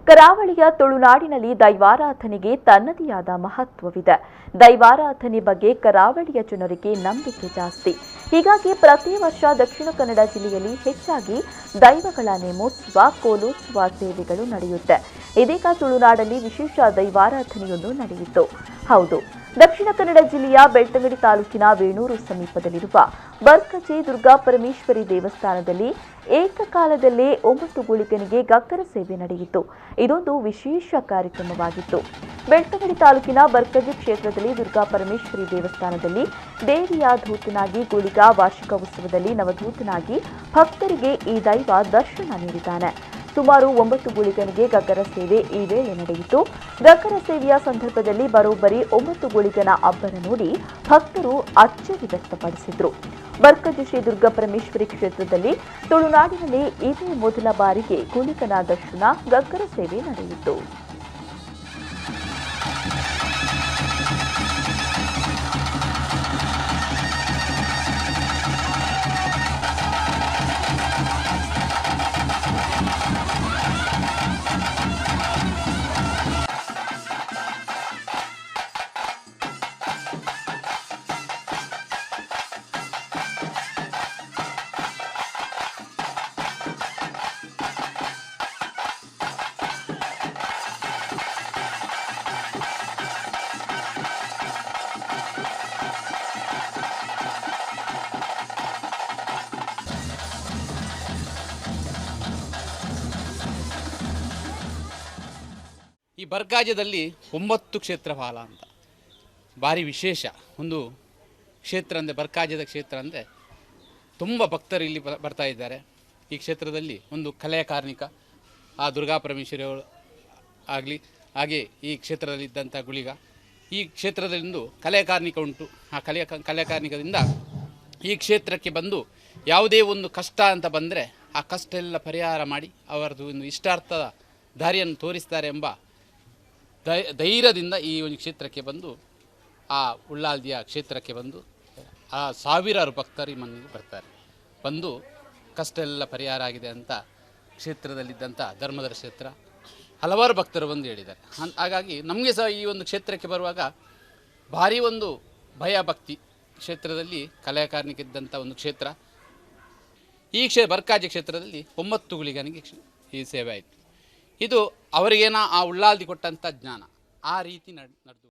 ಕರಾವಳಿಯ ತುಳುನಾಡಿನಲ್ಲಿ ದೈವಾರಾಧನೆಗೆ ತನ್ನದೇ ಆದ ಮಹತ್ವವಿದೆ. ದೈವಾರಾಧನೆ ಬಗ್ಗೆ ಕರಾವಳಿಯ ಜನರಿಗೆ ನಂಬಿಕೆ ಜಾಸ್ತಿ. ಹೀಗಾಗಿ ಪ್ರತಿ ವರ್ಷ ದಕ್ಷಿಣ ಕನ್ನಡ ಜಿಲ್ಲೆಯಲ್ಲಿ ಹೆಚ್ಚಾಗಿ ದೈವಗಳ ನೇಮೋತ್ಸವ, ಕೋಲೋತ್ಸವ ಸೇವೆಗಳು ನಡೆಯುತ್ತೆ. ಇದೀಗ ತುಳುನಾಡಲ್ಲಿ ವಿಶೇಷ ದೈವಾರಾಧನೆಯೊಂದು ನಡೆಯಿತು. ಹೌದು, ದಕ್ಷಿಣ ಕನ್ನಡ ಜಿಲ್ಲೆಯ ಬೆಳ್ತಂಗಡಿ ತಾಲೂಕಿನ ವೇಣೂರು ಸಮೀಪದಲ್ಲಿರುವ ಬರ್ಕಜೆ ದುರ್ಗಾ ಪರಮೇಶ್ವರಿ ದೇವಸ್ಥಾನದಲ್ಲಿ ಏಕಕಾಲದಲ್ಲೇ 9 ಗುಳಿಗನಿಗೆ ಗಗ್ಗರ ಸೇವೆ ನಡೆಯಿತು. ಇದೊಂದು ವಿಶೇಷ ಕಾರ್ಯಕ್ರಮವಾಗಿತ್ತು. ಬೆಳ್ತಂಗಡಿ ತಾಲೂಕಿನ ಬರ್ಕಜೆ ಕ್ಷೇತ್ರದಲ್ಲಿ ದುರ್ಗಾ ಪರಮೇಶ್ವರಿ ದೇವಸ್ಥಾನದಲ್ಲಿ ದೇವಿಯ ಧೂತನಾಗಿ ಗುಳಿಗ ವಾರ್ಷಿಕ ಉತ್ಸವದಲ್ಲಿ ನವಧೂತನಾಗಿ ಭಕ್ತರಿಗೆ ಈ ದೈವ ದರ್ಶನ ನೀಡಿದ್ದಾನೆ. ಸುಮಾರು 9 ಗುಳಿಗನಿಗೆ ಗಗ್ಗರ ಸೇವೆ ಈ ವೇಳೆ ನಡೆಯಿತು. ಗಗ್ಗರ ಸೇವೆಯ ಸಂದರ್ಭದಲ್ಲಿ ಬರೋಬ್ಬರಿ 9 ಗುಳಿಗನ ಅಬ್ಬರ ನೋಡಿ ಭಕ್ತರು ಅಚ್ಚರಿ ವ್ಯಕ್ತಪಡಿಸಿದ್ರು. ಬರ್ಕಜೆ ಶ್ರೀ ದುರ್ಗಾ ಪರಮೇಶ್ವರಿ ಕ್ಷೇತ್ರದಲ್ಲಿ ತುಳುನಾಡಿನಲ್ಲಿ ಇದೇ ಮೊದಲ ಬಾರಿಗೆ ಗುಳಿಗನ ದರ್ಶನ, ಗಗ್ಗರ ಸೇವೆ ನಡೆಯಿತು. ಈ ಬರ್ಗಾಜದಲ್ಲಿ 9 ಕ್ಷೇತ್ರಪಾಲ ಅಂತ ಭಾರಿ ವಿಶೇಷ ಒಂದು ಕ್ಷೇತ್ರ ಅಂದರೆ ಬರ್ಕಾಜದ ಕ್ಷೇತ್ರ ಅಂದರೆ ತುಂಬ ಭಕ್ತರು ಇಲ್ಲಿ ಬರ್ತಾ ಇದ್ದಾರೆ. ಈ ಕ್ಷೇತ್ರದಲ್ಲಿ ಒಂದು ಕಲೆಯ ಕಾರ್ಮಿಕ ಆ ದುರ್ಗಾ ಪರಮೇಶ್ವರಿ ಅವರು ಆಗಲಿ, ಹಾಗೆ ಈ ಕ್ಷೇತ್ರದಲ್ಲಿದ್ದಂಥ ಗುಳಿಗ, ಈ ಕ್ಷೇತ್ರದಲ್ಲಿಂದು ಕಲೆಯ ಕಾರ್ಮಿಕ ಉಂಟು. ಆ ಕಲೆಯ ಕಾರ್ಮಿಕದಿಂದ ಈ ಕ್ಷೇತ್ರಕ್ಕೆ ಬಂದು ಯಾವುದೇ ಒಂದು ಕಷ್ಟ ಅಂತ ಬಂದರೆ ಆ ಕಷ್ಟ ಎಲ್ಲ ಪರಿಹಾರ ಮಾಡಿ ಅವರದು ಒಂದು ಇಷ್ಟಾರ್ಥದ ದಾರಿಯನ್ನು ತೋರಿಸ್ತಾರೆ ಎಂಬ ಧೈರ್ಯದಿಂದ ಈ ಒಂದು ಕ್ಷೇತ್ರಕ್ಕೆ ಬಂದು ಆ ಉಳ್ಳಾಲ್ದಿಯ ಕ್ಷೇತ್ರಕ್ಕೆ ಬಂದು ಆ ಸಾವಿರಾರು ಭಕ್ತರು ಈ ಮನೆಗೆ ಬರ್ತಾರೆ. ಬಂದು ಕಷ್ಟ ಎಲ್ಲ ಪರಿಹಾರ ಆಗಿದೆ ಅಂತ ಕ್ಷೇತ್ರದಲ್ಲಿದ್ದಂಥ ಧರ್ಮದರ ಕ್ಷೇತ್ರ ಹಲವಾರು ಭಕ್ತರು ಬಂದು ಹೇಳಿದ್ದಾರೆ. ಹಾಗಾಗಿ ನಮಗೆ ಸಹ ಈ ಒಂದು ಕ್ಷೇತ್ರಕ್ಕೆ ಬರುವಾಗ ಭಾರಿ ಒಂದು ಭಯ ಭಕ್ತಿ. ಕ್ಷೇತ್ರದಲ್ಲಿ ಕಲೆಯ ಕಾರ್ಮಿಕ ಇದ್ದಂಥ ಒಂದು ಕ್ಷೇತ್ರ. ಈ ಬರ್ಕಾಜೆ ಕ್ಷೇತ್ರದಲ್ಲಿ 9 ಗುಳಿಗನಿಗೆ ಈ ಸೇವೆ ಆಯಿತು. ಇದು ಅವರಿಗೇನ ಆ ಉಳ್ಳಾಲ್ದಿ ಕೊಟ್ಟಂಥ ಜ್ಞಾನ ಆ ರೀತಿ ನಡೆದು